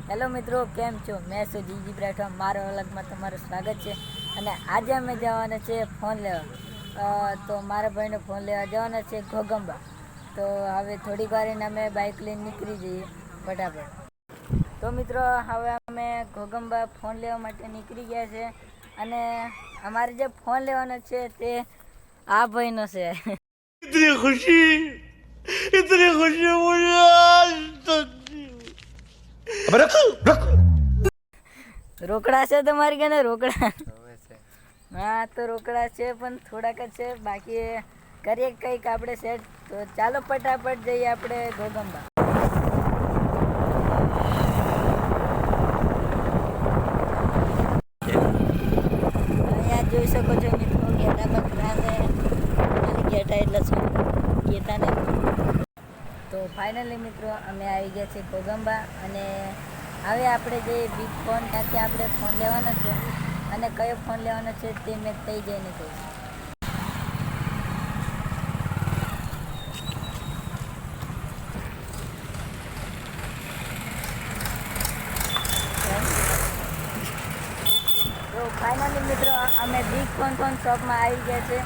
Hello મિત્રો, કેમ છો? મેં છું જીજી બ્રાઠવા. મારો અલગમાં તમારું સ્વાગત છે. અને આજે અમે જવાના છે ફોન લેવા. તો મારા ભાઈને ફોન લેવા જવાના છે ઘોગંબા. તો હવે થોડીક વાર એને અમે બાઇક લઈને નીકળી જઈએ ફટાફટ. તો મિત્રો, હવે અમે ઘોગંબા ફોન લેવા માટે નીકળી ગયા છે. અને અમારે જે ફોન લેવાનો છે તે આ ભાઈનો છે. इतनी खुशी मुझे आज तक अब रख રોકડા છે તમારી કે રોકડા? હા, તો રોકડા છે પણ થોડાક જ છે. બાકી કરીએ કંઈક આપણે સેટ. તો ચાલો ફટાફટ જઈએ આપણે ઘોગંબા. અહીંયા જોઈ શકો છો મિત્રો, ઘેટા બકરા છે. ઘેટા એટલે શું કહેતા ને. તો ફાઇનલી મિત્રો, અમે આવી ગયા છે ઘોગંબા. અને હવે આપણે જે બિગ ફોન ત્યાંથી આપણે ફોન લેવાનો છે. અને કયો ફોન લેવાનો છે તે મેં થઈ જઈને કહીશ. તો ફાઇનલી મિત્રો, અમે બિગ ફોન શોપમાં આવી ગયા છે.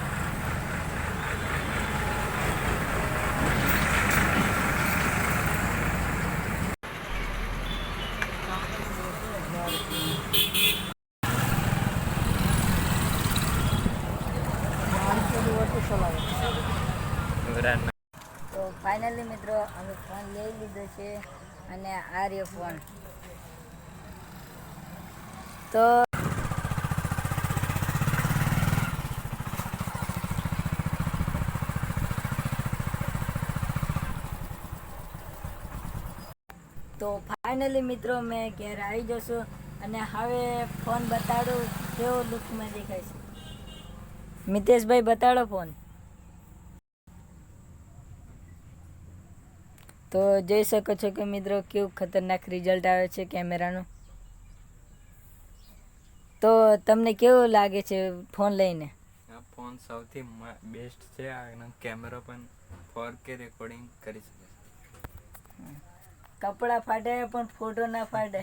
તો ફાઇનલી મિત્રો, અમે ફોન લઈ લીધો છે. અને આ રહ્યો ફોન. તો ફાઇનલી મિત્રો, મેં ઘેર આવી જશું. અને હવે ફોન બતાડું કેવો લુકમાં દેખાય છે. મિતેશભાઈ, બતાડો ફોન. તો જોઈ શકો છો કે મિત્રો, કેવું ખતરનાક રિઝલ્ટ આવે છે કેમેરાનું. તો તમને કેવું લાગે છે ફોન લઈને? આ ફોન સૌથી બેસ્ટ છે. આનો કેમેરો પણ 4K રેકોર્ડિંગ કરી શકે છે. કપડાં ફાટે પણ ફોટો ના ફાટે.